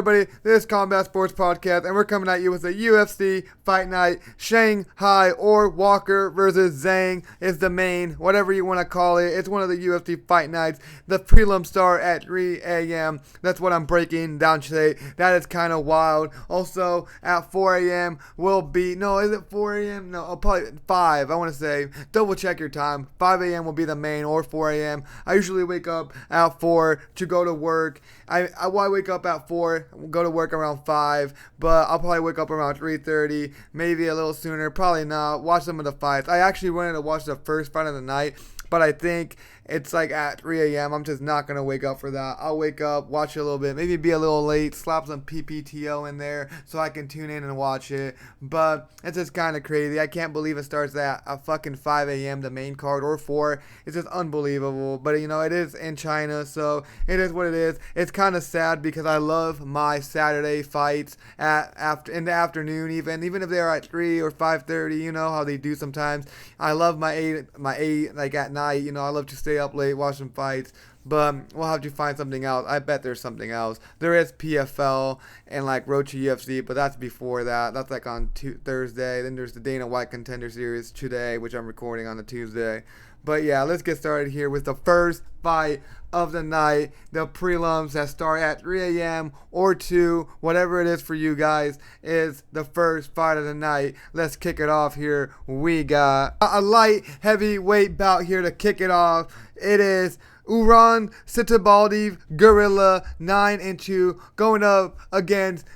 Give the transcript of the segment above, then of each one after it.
everybody? This is Combat Sports Podcast, and we're coming at you with a UFC Fight Night. Shanghai or Walker versus Zhang is the main, whatever you want to call it. It's one of the UFC Fight Nights. The prelims start at 3 a.m. That's what I'm breaking down today. That is kind of wild. Also, at 4 a.m. will be, no, is it 4 a.m.? No, probably 5, I want to say. Double check your time. 5 a.m. will be the main, or 4 a.m. I usually wake up at 4 to go to work. I wake up at 4, go to work around 5, but I'll probably wake up around 3:30, maybe a little sooner, probably not. Watch some of the fights. I actually wanted to watch the first fight of the night, but I think it's like at 3 a.m. I'm just not going to wake up for that. I'll wake up, watch it a little bit, maybe be a little late, slap some PPTO in there so I can tune in and watch it. But it's just kind of crazy. I can't believe it starts at a fucking 5 a.m. the main card, or 4. It's just unbelievable. But, you know, it is in China, so it is what it is. It's kind of sad because I love my Saturday fights in the afternoon, even if they are at 3 or 5:30, you know how they do sometimes. I love my 8 like at night, you know, I love to stay up late, watch some fights, but we'll have to find something else. I bet there's something else. There is PFL and like Road to UFC, but that's before that. That's like on Thursday. Then there's the Dana White Contender Series today, which I'm recording on a Tuesday. But yeah, let's get started here with the first fight of the night. The prelims that start at 3 a.m. or 2, whatever it is for you guys, is the first fight of the night. Let's kick it off here. We got a light heavyweight bout here to kick it off. It is Satybaldiev, Gorilla, 9-2, going up against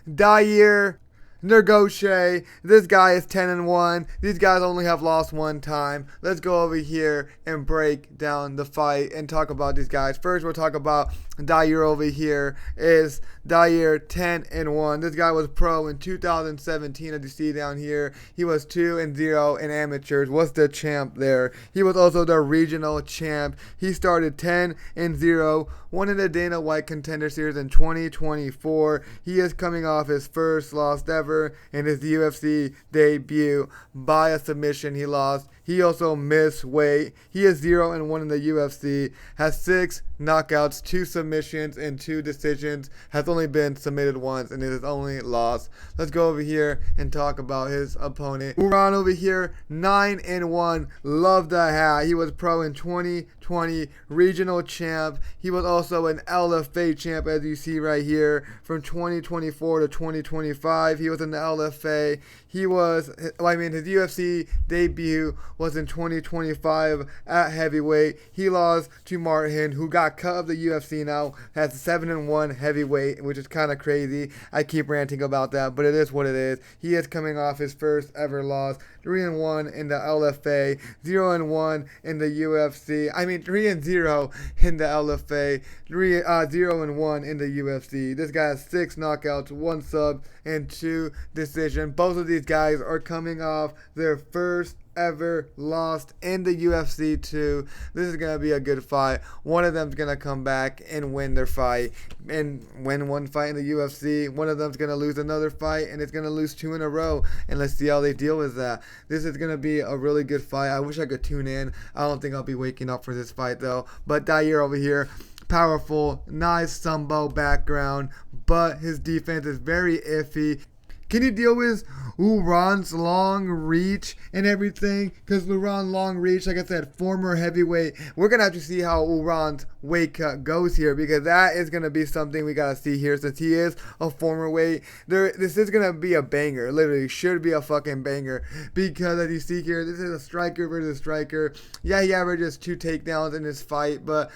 Nurgozhay. This guy is 10-1. These guys only have lost one time. Let's go over here and break down the fight and talk about these guys. First, we'll talk about Dair over here. Is Dair 10-1. This guy was pro in 2017, as you see down here. He was 2-0 in amateurs. Was the champ there. He was also the regional champ. He started 10-0. Won in the Dana White Contender Series in 2024. He is coming off his first loss ever in his UFC debut by a submission. He lost. He also missed weight. He is 0-1 in the UFC, has 6 knockouts, 2 submissions, and 2 decisions. Has only been submitted once, and it is only lost. Let's go over here and talk about his opponent. Uran over here, 9-1. Love the hat. He was pro in 2020, regional champ. He was also an LFA champ, as you see right here, from 2024 to 2025. He was in the LFA. His UFC debut was in 2025 at heavyweight. He lost to Martin, who got cut of the UFC now, has 7-1 heavyweight, which is kind of crazy. I keep ranting about that, but it is what it is. He is coming off his first ever loss. 3-1 in the LFA, 0-1 in the UFC. 3-0 in the LFA, 0-1 in the UFC. This guy has 6 knockouts, 1 sub, and 2 decisions. Both of these guys are coming off their first ever lost in the UFC too. This is gonna be a good fight. One of them's gonna come back and win their fight and win one fight in the UFC. One of them's gonna lose another fight, and it's gonna lose 2 in a row. And let's see how they deal with that. This is gonna be a really good fight. I wish I could tune in. I don't think I'll be waking up for this fight though. But Dair over here, powerful, nice sambo background, but his defense is very iffy. Can you deal with Uran's long reach and everything? Because Uran's long reach, like I said, former heavyweight. We're going to have to see how Uran's weight cut goes here, because that is going to be something we got to see here, since he is a former weight. This is going to be a banger. Literally should be a fucking banger, because as you see here, this is a striker versus striker. Yeah, he averages 2 takedowns in this fight, but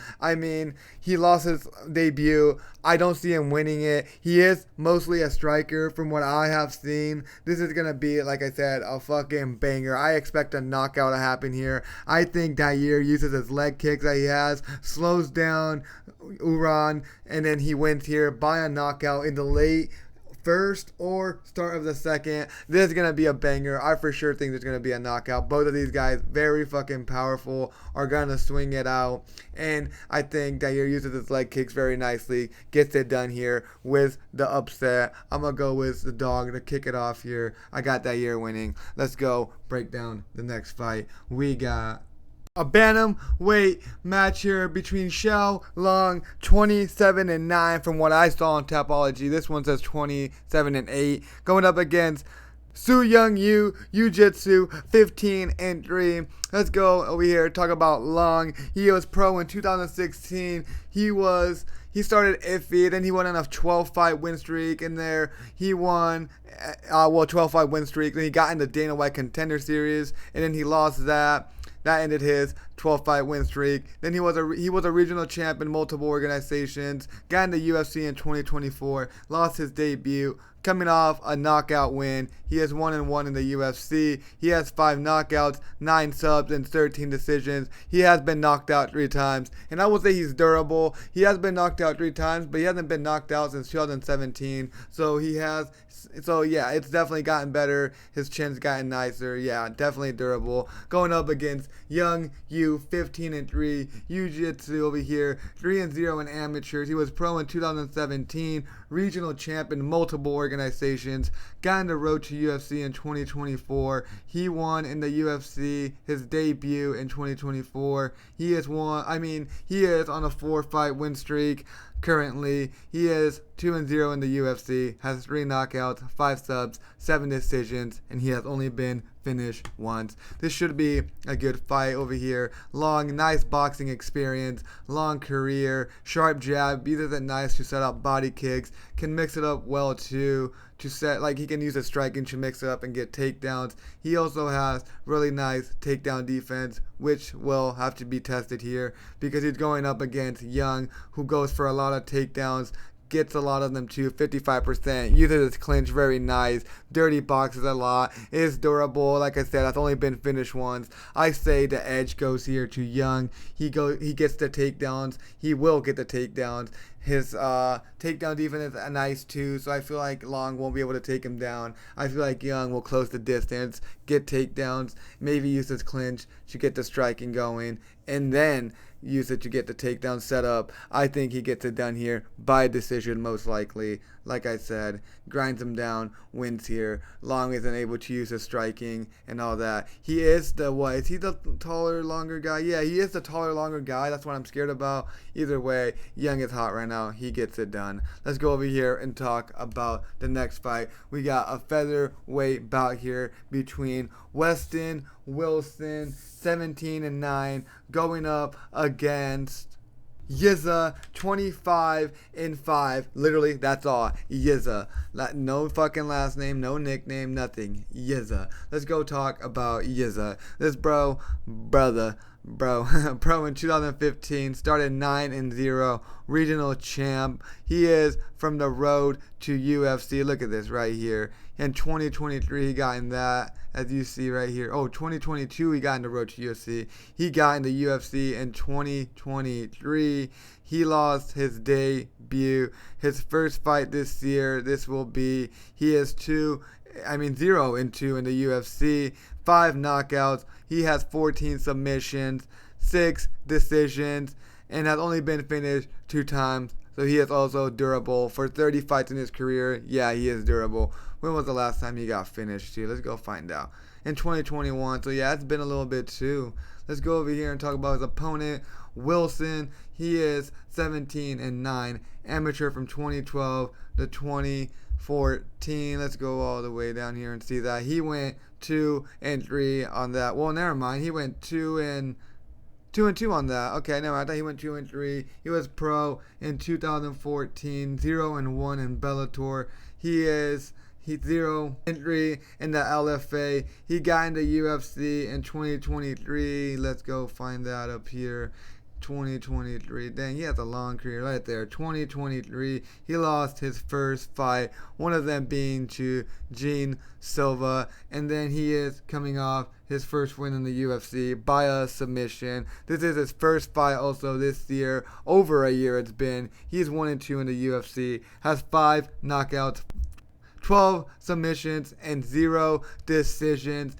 he lost his debut. I don't see him winning it. He is mostly a striker from what I have seen. This is going to be, like I said, a fucking banger. I expect a knockout to happen here. I think Dair uses his leg kicks that he has, slows down Uran, and then he wins here by a knockout in the late first or start of the second. This is going to be a banger. I for sure think there's going to be a knockout. Both of these guys, very fucking powerful, are going to swing it out. And I think Dair uses his leg kicks very nicely, gets it done here with the upset. I'm going to go with the dog to kick it off here. I got Dair winning. Let's go break down the next fight. We got a bantamweight match here between Xiao Long, 27-9 from what I saw on Tapology. This one says 27-8, going up against Su Young Yu, Jiu-Jitsu, 15-3. Let's go over here, talk about Long. He was pro in 2016. He started iffy, then he went on a 12-fight win streak in there. He won, 12-fight win streak. Then he got in the Dana White Contender Series, and then he lost that. That ended his 12-fight win streak. Then he was a regional champ in multiple organizations. Got in the UFC in 2024. Lost his debut. Coming off a knockout win. He is 1-1 in the UFC. He has 5 knockouts, 9 subs, and 13 decisions. He has been knocked out 3 times. And I would say he's durable. He has been knocked out 3 times, but he hasn't been knocked out since 2017. So yeah, it's definitely gotten better. His chin's gotten nicer. Yeah, definitely durable. Going up against Young Yu, 15-3. Jiu-Jitsu over here, 3-0 in amateurs. He was pro in 2017. Regional champ in multiple organizations. Got on the road to UFC in 2024. He won in the UFC his debut in 2024. He is on a 4-fight win streak. Currently, he is 2-0 in the UFC, has 3 knockouts, 5 subs, 7 decisions, and he has only been finished once. This should be a good fight over here. Long, nice boxing experience, long career, sharp jab, either that nice to set up body kicks, can mix it up well too. He can use his striking to mix it up and get takedowns. He also has really nice takedown defense, which will have to be tested here because he's going up against Young, who goes for a lot of takedowns, gets a lot of them too, 55%, uses his clinch very nice, dirty boxes a lot, is durable. Like I said, that's only been finished once. I say the edge goes here to Young. He gets the takedowns. He will get the takedowns. His takedown defense is nice too, so I feel like Long won't be able to take him down. I feel like Young will close the distance, get takedowns, maybe use his clinch to get the striking going, and then use it to get the takedown set up. I think he gets it done here by decision most likely. Like I said, grinds him down, wins here. Long isn't able to use his striking and all that. He is is he the taller, longer guy? Yeah, he is the taller, longer guy. That's what I'm scared about. Either way, Young is hot right now. He gets it done. Let's go over here and talk about the next fight. We got a featherweight bout here between Weston Wilson, 17-9, going up against Yizha, 25-5. Literally, that's all. Yizha. No fucking last name, no nickname, nothing. Yizha. Let's go talk about Yizha. This pro in 2015, started 9-0, regional champ. He is from the road to UFC. Look at this right here. In 2023, he got in that, as you see right here. 2022, he got in the road to UFC. He got in the UFC in 2023. He lost his debut. His first fight this year, he is 0-2 in the UFC. 5 knockouts. He has 14 submissions, 6 decisions, and has only been finished 2 times. So he is also durable. For 30 fights in his career, yeah, he is durable. When was the last time he got finished, too? Let's go find out. In 2021. So, yeah, it's been a little bit, too. Let's go over here and talk about his opponent, Wilson. He is 17-9, amateur from 2012 to 2014. Let's go all the way down here and see that. He went 2-3 on that. Well, never mind. He went 2-2 on that. Okay, no, I thought he went 2-3. He was pro in 2014, 0-1 in Bellator. He's 0-3 in the LFA. He got into UFC in 2023. Let's go find that up here. 2023. Dang, he has a long career right there. 2023. He lost his first fight, one of them being to Gene Silva, and then he is coming off his first win in the UFC by a submission. This is his first fight also this year. Over a year it's been. He's 1-2 in the UFC. Has 5 knockouts, 12 submissions, and 0 decisions.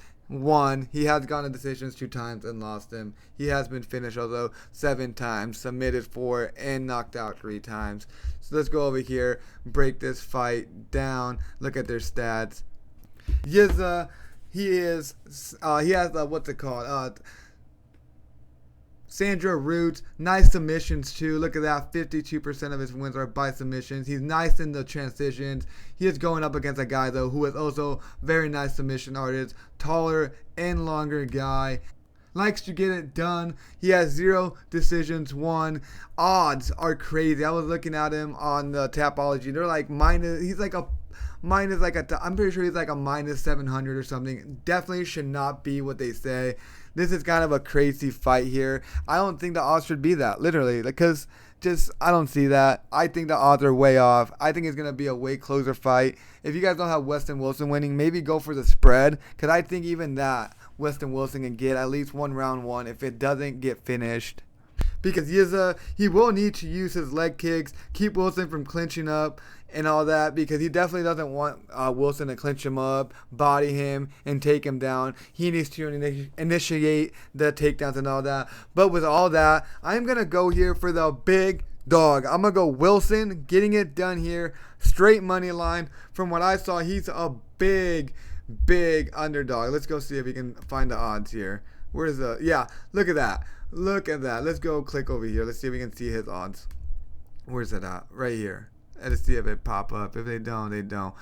He has gone to decisions 2 times and lost them. He has been finished, although 7 times, submitted 4, and knocked out 3 times. So let's go over here, break this fight down, look at their stats. Yizha, he has what's it called? Sandra Roots, nice submissions too. Look at that, 52% of his wins are by submissions. He's nice in the transitions. He is going up against a guy though who is also very nice submission artist, taller and longer guy. Likes to get it done. He has 0 decisions won. Odds are crazy. I was looking at him on the Tapology. They're like minus. He's like a minus, I'm pretty sure he's like a minus 700 or something. Definitely should not be what they say. This is kind of a crazy fight here. I don't think the odds should be that, literally, because I don't see that. I think the odds are way off. I think it's going to be a way closer fight. If you guys don't have Weston Wilson winning, maybe go for the spread, because I think even that Weston Wilson can get at least one round one if it doesn't get finished. Because Yizha, he will need to use his leg kicks, keep Wilson from clinching up and all that, because he definitely doesn't want Wilson to clinch him up, body him, and take him down. He needs to initiate the takedowns and all that. But with all that, I'm going to go here for the big dog. I'm going to go Wilson, getting it done here. Straight money line. From what I saw, he's a big underdog. Let's go see if we can find the odds here. Where's the... Yeah, look at that. Look at that. Let's go click over here. Let's see if we can see his odds. Where's it at? Right here. Let's see if it pop up. If they don't, they don't.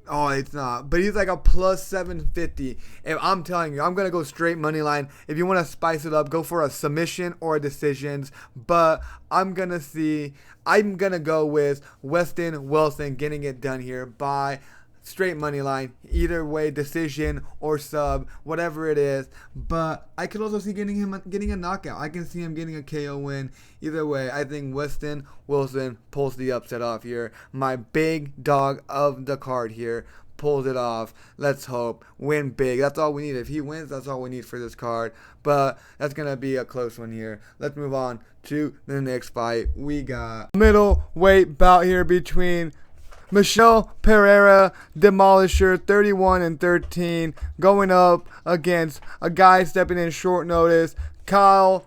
Oh, it's not. But he's like a plus 750. If I'm telling you, I'm going to go straight money line. If you want to spice it up, go for a submission or a decisions. But I'm going to go with Weston Wilson getting it done here by straight money line, either way, decision or sub, whatever it is. But I could also see getting a knockout. I can see him getting a KO win. Either way, I think Weston Wilson pulls the upset off here. My big dog of the card here pulls it off. Let's hope. Win big. That's all we need. If he wins, that's all we need for this card. But that's going to be a close one here. Let's move on to the next fight. We got middleweight bout here between Michelle Pereira, Demolisher, 31-13, going up against a guy stepping in short notice, Kyle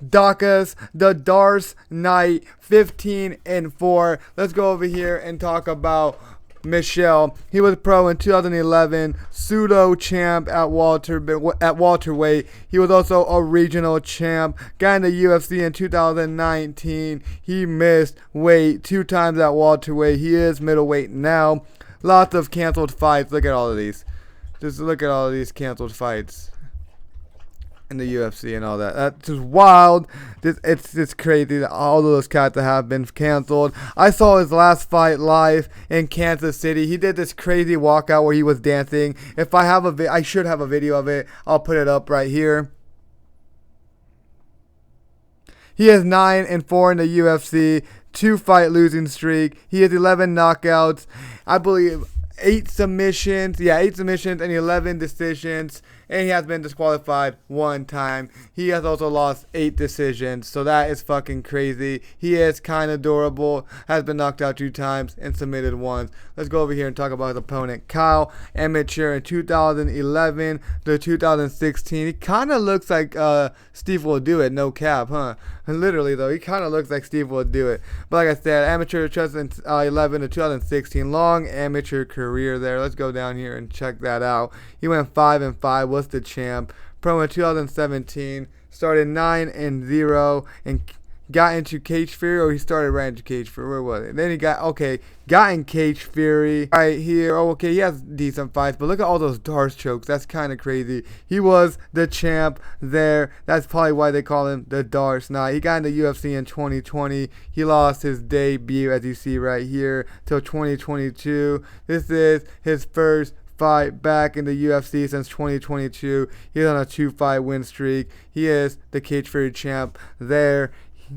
Daukaus, the Darce Knight, 15-4. Let's go over here and talk about Michelle. He was pro in 2011, pseudo champ at welterweight. He was also a regional champ. Got in the UFC in 2019. He missed weight 2 times at welterweight. He is middleweight now. Lots of canceled fights. Look at all of these. Just look at all of these canceled fights in the UFC and all that. That's just wild. It's just crazy that all of those cats that have been canceled. I saw his last fight live in Kansas City. He did this crazy walkout where he was dancing. If I have I should have a video of it. I'll put it up right here. He is 9-4 in the UFC, 2-fight losing streak. He has 11 knockouts. I believe 8 submissions. Yeah, 8 submissions and 11 decisions. And he has been disqualified 1 time. He has also lost 8 decisions. So that is fucking crazy. He is kind of durable. Has been knocked out 2 times and submitted once. Let's go over here and talk about his opponent. Kyle, amateur in 2011 to 2016. He kind of looks like Steve will do it. No cap, huh? Literally, though. He kind of looks like Steve will do it. But like I said, amateur 2011 to 2016. Long amateur career there. Let's go down here and check that out. He went 5-5. Was the champ. Pro in 2017, started 9-0 and got into Cage Fury, or he started right into Cage Fury. Where was it? Then he got in Cage Fury right here. Oh, okay, he has decent fights, but look at all those Darce chokes. That's kind of crazy. He was the champ there. That's probably why they call him the Darce Knight. He got into UFC in 2020. He lost his debut, as you see right here, till 2022. This is his first fight back in the UFC since 2022. He's on a 2-fight win streak. He is the Cage Fury champ there.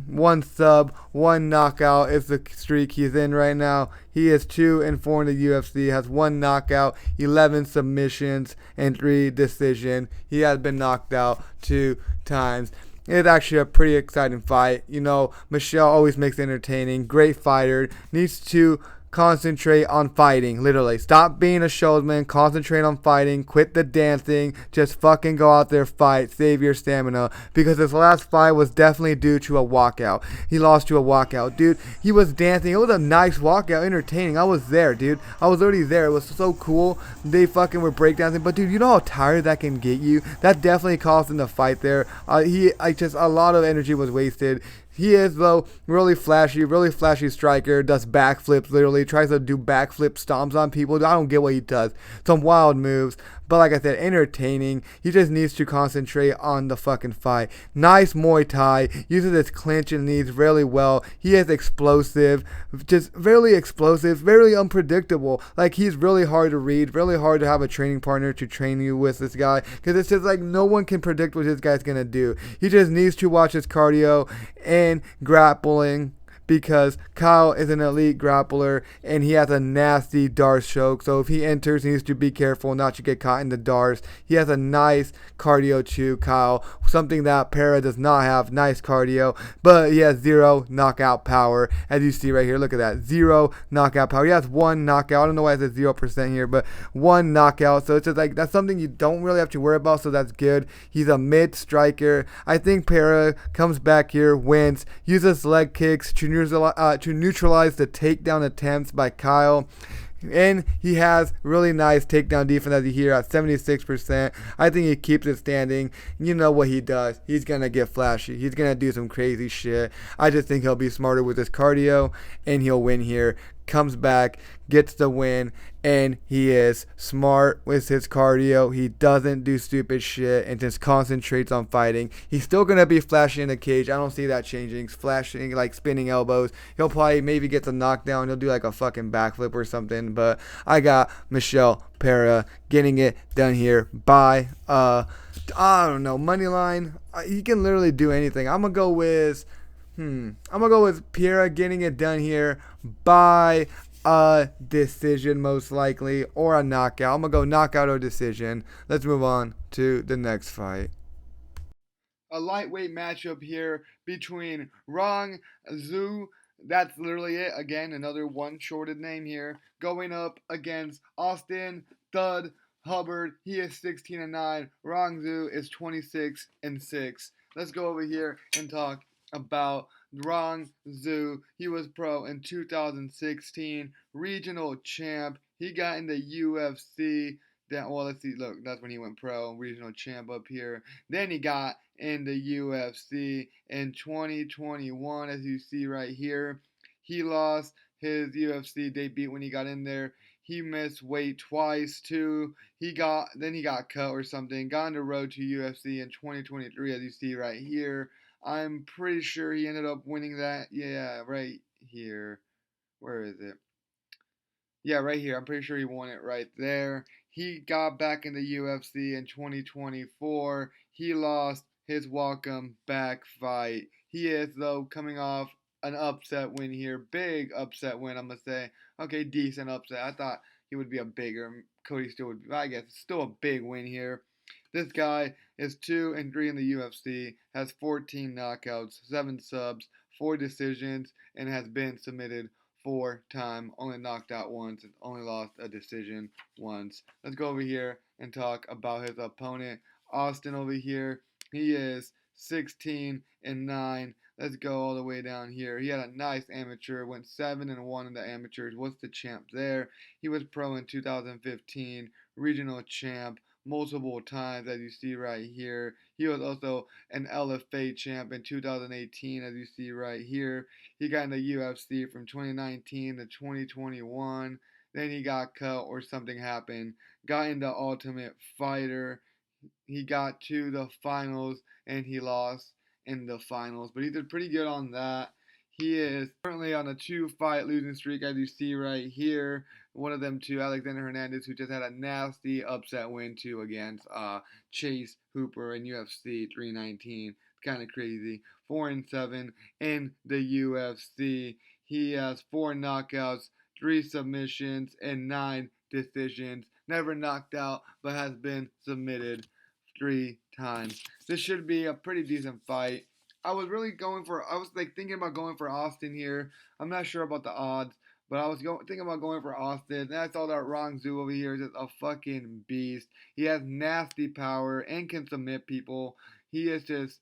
1 sub, 1 knockout is the streak he's in right now. He is 2-4 in the UFC, has 1 knockout, 11 submissions, and 3 decisions. He has been knocked out 2 times. It's actually a pretty exciting fight. You know, Michelle always makes it entertaining. Great fighter. Needs to concentrate on fighting. Literally, stop being a showman. Concentrate on fighting. Quit the dancing. Just fucking go out there, fight, save your stamina. Because his last fight was definitely due to a walkout. He lost to a walkout, dude. He was dancing. It was a nice walkout, entertaining. I was there, dude. I was already there. It was so cool. They fucking were breakdancing. But dude, you know how tired that can get you? That definitely cost him the fight there. Just a lot of energy was wasted. He is, though, really flashy striker, does backflips, literally, tries to do backflip stomps on people. I don't get what he does. Some wild moves, but like I said, entertaining. He just needs to concentrate on the fucking fight. Nice Muay Thai, uses his clinch and knees really well. He is explosive, just very explosive, very unpredictable. Like, he's really hard to read, really hard to have a training partner to train you with this guy, because it's just like no one can predict what this guy's gonna do. He just needs to watch his cardio and grappling, because Kyle is an elite grappler and he has a nasty darce choke. So if he enters, he needs to be careful not to get caught in the darce. He has a nice cardio too, Kyle, something that Pereira does not have. Nice cardio, but he has zero knockout power, as you see right here. Look at that, zero knockout power. He has one knockout. I don't know why it says 0% here, but one knockout. So it's just like, that's something you don't really have to worry about, so that's good. He's a mid striker. I think Pereira comes back here, wins, uses leg kicks to neutralize the takedown attempts by Kyle. And he has really nice takedown defense, as you hear, at 76%. I think he keeps it standing. You know what he does. He's going to get flashy. He's going to do some crazy shit. I just think he'll be smarter with his cardio, and he'll win here. Comes back, gets the win, and he is smart with his cardio. He doesn't do stupid shit and just concentrates on fighting. He's still going to be flashy in the cage. I don't see that changing. Flashing, like spinning elbows. He'll probably maybe get the knockdown. He'll do like a fucking backflip or something. But I got Michel Pereira getting it done here by, I don't know, money line. He can literally do anything. I'm going to go with... I'm going to go with Pereira getting it done here by a decision, most likely, or a knockout. I'm going to go knockout or decision. Let's move on to the next fight. A lightweight matchup here between Rongzhu, that's literally it, again, another one-shorted name here, going up against Austin Thud Hubbard. He is 16-9. Rongzhu is 26-6. Let's go over here and talk about Rongzhu. He was pro in 2016, regional champ. He got in the UFC. Let's see. Look, that's when he went pro, regional champ up here. Then he got in the UFC in 2021, as you see right here. He lost his UFC debut when he got in there. He missed weight twice too. Then he got cut or something. Got on the road to UFC in 2023, as you see right here. I'm pretty sure he ended up winning that. Yeah, right here. Where is it? Yeah, right here. I'm pretty sure he won it right there. He got back in the UFC in 2024. He lost his welcome back fight. He is, though, coming off an upset win here. Big upset win, I'm going to say. Okay, decent upset. I thought he would be a bigger. Cody still would be, I guess, still a big win here. This guy is 2-3 in the UFC, has 14 knockouts, 7 subs, 4 decisions, and has been submitted 4 times. Only knocked out once and only lost a decision once. Let's go over here and talk about his opponent. Austin over here. He is 16-9. Let's go all the way down here. He had a nice amateur, went 7-1 in the amateurs. What's the champ there? He was pro in 2015, regional champ multiple times, as you see right here. He was also an LFA champ in 2018, as you see right here. He got in the UFC from 2019 to 2021. Then he got cut or something happened. Got into Ultimate Fighter. He got to the finals and he lost in the finals, but he did pretty good on that. He is currently on a 2-fight losing streak, as you see right here. One of them to Alexander Hernandez, who just had a nasty upset win too against Chase Hooper in UFC 319. Kind of crazy. 4-7 in the UFC. He has 4 knockouts, 3 submissions, and 9 decisions. Never knocked out, but has been submitted 3 times. This should be a pretty decent fight. I was like thinking about going for Austin here. I'm not sure about the odds, But I was thinking about going for Austin. Then I saw that Rongzhu over here is just a fucking beast. He has nasty power and can submit people. He is just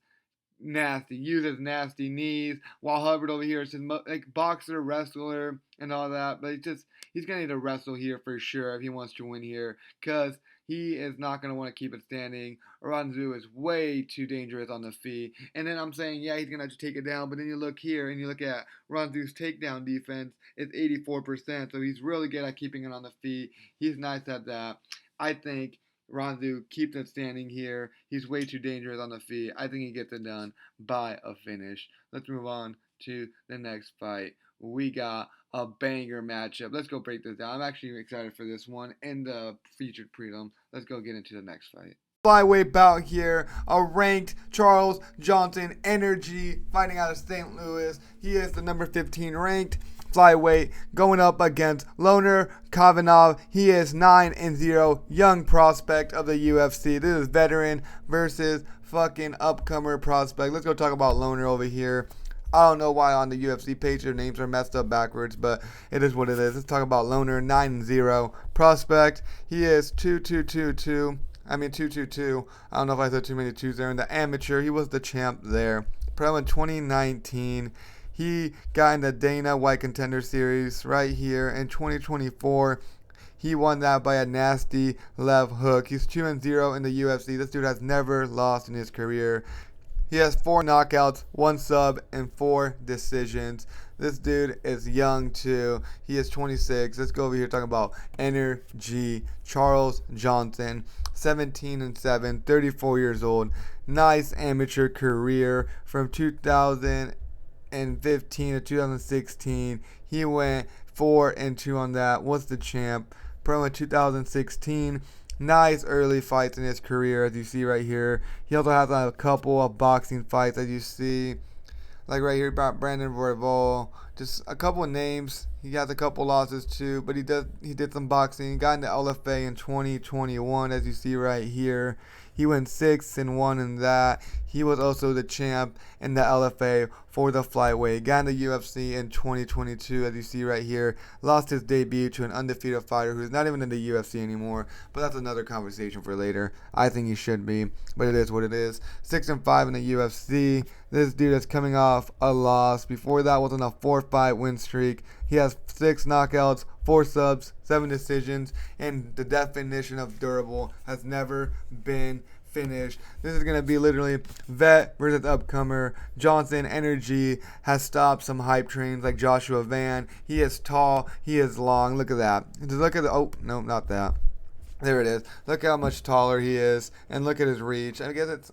nasty, uses nasty knees, while Hubbard over here is just like boxer, wrestler, and all that. But he's gonna need to wrestle here for sure if he wants to win here, cause he is not gonna want to keep it standing. Rongzhu is way too dangerous on the feet, and then I'm saying yeah he's gonna have to take it down, but then you look here and you look at Rongzhu's takedown defense, it's 84%, so he's really good at keeping it on the feet. He's nice at that. I think Rongzhu keeps it standing here. He's way too dangerous on the feet. I think he gets it done by a finish. Let's move on to the next fight. We got a banger matchup. Let's go break this down. I'm actually excited for this one in the featured prelim. Let's go get into the next fight. Flyweight bout here, a ranked Charles Johnson Energy fighting out of St. Louis. He is the number 15 ranked flyweight going up against Loner Kavanagh. He is 9-0, young prospect of the UFC. This is veteran versus fucking upcomer prospect. Let's go talk about Loner over here. I don't know why on the UFC page their names are messed up backwards, but it is what it is. Let's talk about Loner, 9-0 prospect. He is 2-2-2-2. 2-2-2. I don't know if I said too many twos there. In the amateur, he was the champ there. Pro in 2019. He got in the Dana White Contender Series right here in 2024. He won that by a nasty left hook. He's 2-0 in the UFC. This dude has never lost in his career. He has 4 knockouts, 1 sub, and 4 decisions. This dude is young too. He is 26. Let's go over here talking about Energy. Charles Johnson, 17-7, 34 years old. Nice amateur career from 2015 to 2016. He went 4-2 on that. Was the champ. Pro in 2016. Nice early fights in his career, as you see right here. He also has a couple of boxing fights, as you see. Like right here about Brandon Royval. Just a couple of names. He has a couple losses too, but he did some boxing. He got into LFA in 2021, as you see right here. He went 6-1 in that. He was also the champ in the LFA for the flyweight. Got in the UFC in 2022, as you see right here. Lost his debut to an undefeated fighter who's not even in the UFC anymore. But that's another conversation for later. I think he should be, but it is what it is. 6-5 in the UFC. This dude is coming off a loss. Before that was on a 4-fight win streak. He has 6 knockouts, 4 subs, 7 decisions, and the definition of durable has never been finished. This is going to be literally vet versus upcomer. Johnson Energy has stopped some hype trains like Joshua Van. He is tall. He is long. Look at that. Just look at the... Oh, no, not that. There it is. Look how much taller he is, and look at his reach. I guess it's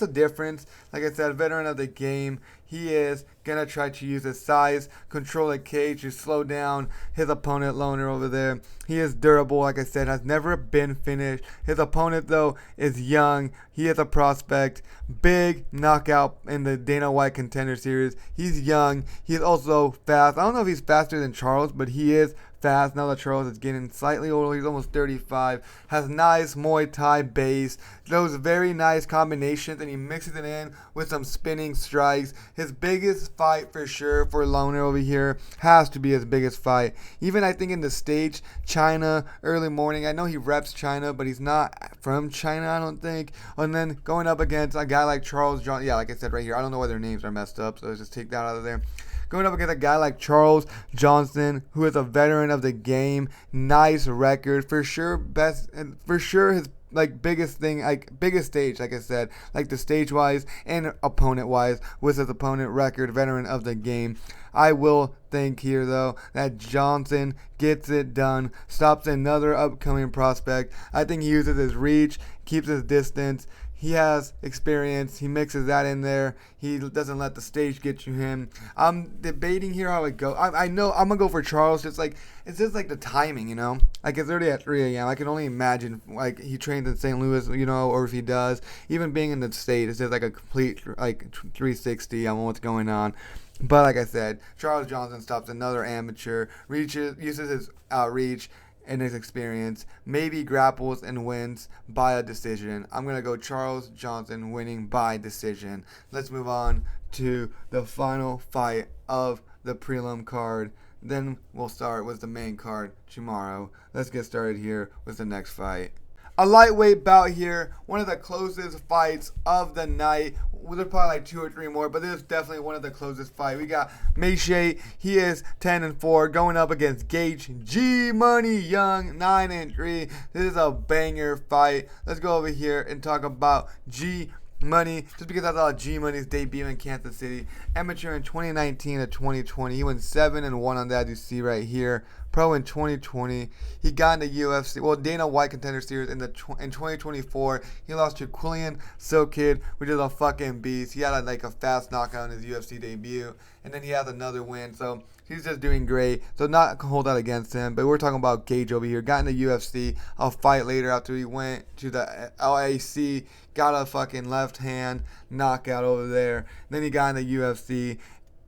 a difference. Like I said, veteran of the game. He is going to try to use his size, control the cage to slow down his opponent, Loner, over there. He is durable, like I said, has never been finished. His opponent, though, is young. He is a prospect. Big knockout in the Dana White Contender Series. He's young. He's also fast. I don't know if he's faster than Charles, but he is fast now that Charles is getting slightly older. He's almost 35. Has nice Muay Thai base. Those very nice combinations, and he mixes it in with some spinning strikes. His biggest fight for sure for Loner over here has to be his biggest fight. Even I think in the stage, China, early morning. I know he reps China, but he's not from China, I don't think. And then going up against a guy like Charles Johnson. Yeah, like I said right here. I don't know why their names are messed up, so let's just take that out of there. Going up against a guy like Charles Johnson, who is a veteran of the game, nice record for sure. His biggest stage, like I said, like the stage wise and opponent wise, with his opponent record, veteran of the game. I will think here though that Johnson gets it done, stops another upcoming prospect. I think he uses his reach, keeps his distance. He has experience. He mixes that in there. He doesn't let the stage get you him. I'm debating here how it goes. I know I'm going to go for Charles. It's just like the timing, you know? Like it's already at 3 a.m. I can only imagine like he trains in St. Louis, you know, or if he does. Even being in the state, it's just like a complete 360 on what's going on. But like I said, Charles Johnson stops another amateur, uses his reach and his experience, maybe grapples and wins by a decision. I'm going to go Charles Johnson winning by decision. Let's move on to the final fight of the prelim card. then we'll start with the main card tomorrow. Let's get started here with the next fight. A lightweight bout here, one of the closest fights of the night. Well, there's probably like 2 or 3 more, but this is definitely one of the closest fights. We got Maheshate, he is 10-4, going up against Gage G Money Young, 9-3. This is a banger fight. Let's go over here and talk about G Money, just because I thought G Money's debut in Kansas City, amateur in 2019 to 2020. He went 7-1 on that, you see right here. Pro in 2020. He got in the UFC, well, Dana White Contender Series in 2024. He lost to Quillian Silkid, which is a fucking beast. He had a fast knockout in his UFC debut, and then he has another win. So he's just doing great. So not hold that against him. But we're talking about Gage over here. Got in the UFC. I'll fight later after he went to the LAC. Got a fucking left hand knockout over there. Then he got in the UFC.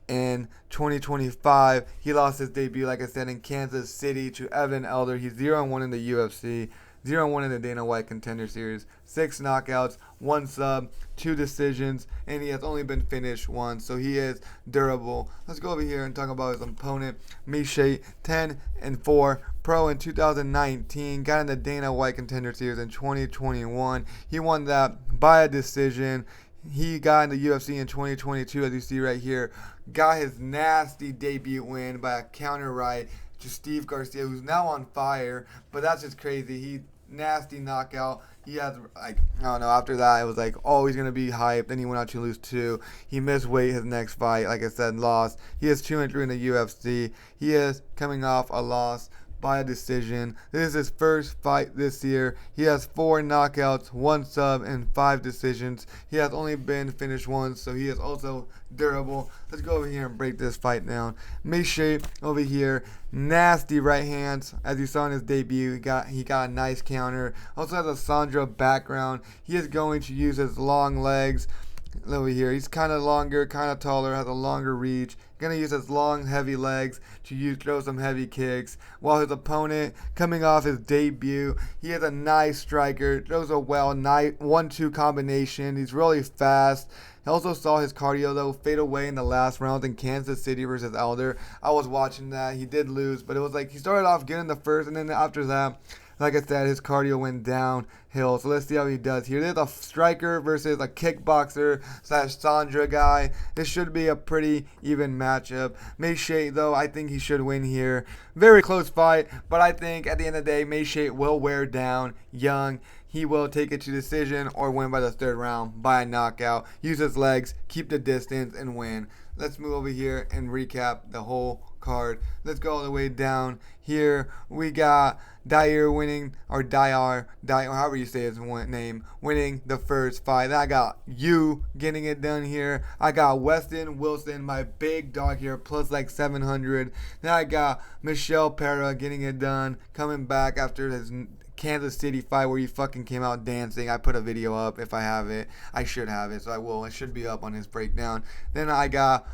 In 2025, he lost his debut, like I said, in Kansas City to Evan Elder. He's 0-1 in the UFC, 0-1 in the Dana White Contender Series, 6 knockouts, 1 sub, 2 decisions, and he has only been finished once, so he is durable. Let's go over here and talk about his opponent, Maheshate, 10-4, pro in 2019, got in the Dana White Contender Series in 2021. He won that by a decision. He got in the UFC in 2022, as you see right here. Got his nasty debut win by a counter right to Steve Garcia, who's now on fire. But that's just crazy. He nasty knockout. He has, I don't know, after that, it was oh, he's going to be hyped. Then he went out to lose 2. He missed weight his next fight. Like I said, lost. He is 2-3 in the UFC. He is coming off a loss by a decision. This is his first fight this year. He has 4 knockouts, 1 sub, and 5 decisions. He has only been finished once, so he is also durable. Let's go over here and break this fight down. Maheshate over here, nasty right hands. As you saw in his debut, he got a nice counter. Also has a Sandra background. He is going to use his long legs over here. He's kind of longer, kind of taller, has a longer reach. Gonna use his long, heavy legs to throw some heavy kicks. While his opponent, coming off his debut, he is a nice striker, throws a nice 1-2 combination. He's really fast. I also saw his cardio though fade away in the last round in Kansas City versus Elder. I was watching that. He did lose, but it was he started off good in the first, and then after that, like I said, his cardio went downhill. So let's see how he does here. There's a striker versus a kickboxer / Sandra guy. This should be a pretty even matchup. Maheshate, though, I think he should win here. Very close fight, but I think at the end of the day, Maheshate will wear down Young. He will take it to decision or win by the 3rd round by a knockout. Use his legs, keep the distance, and win. Let's move over here and recap the whole card. Let's go all the way down here. We got Dyer winning, or Dyer, however you say his name, winning the first fight. Then I got you getting it done here. I got Weston Wilson, my big dog here, plus 700. Then I got Michelle Pereira getting it done, coming back after his Kansas City fight where he fucking came out dancing. I put a video up if I have it. I should have it, so I will. It should be up on his breakdown. Then I got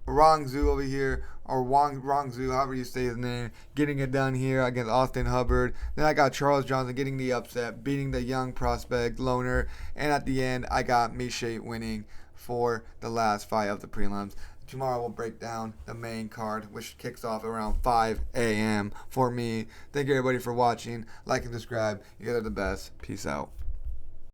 Rongzhu over here, or Rongzhu, however you say his name, getting it done here against Austin Hubbard. Then I got Charles Johnson getting the upset, beating the young prospect Loner. And at the end, I got Maheshate winning for the last fight of the prelims. Tomorrow we'll break down the main card, which kicks off around 5 a.m. for me. Thank you everybody for watching. Like and subscribe. You guys are the best. Peace out.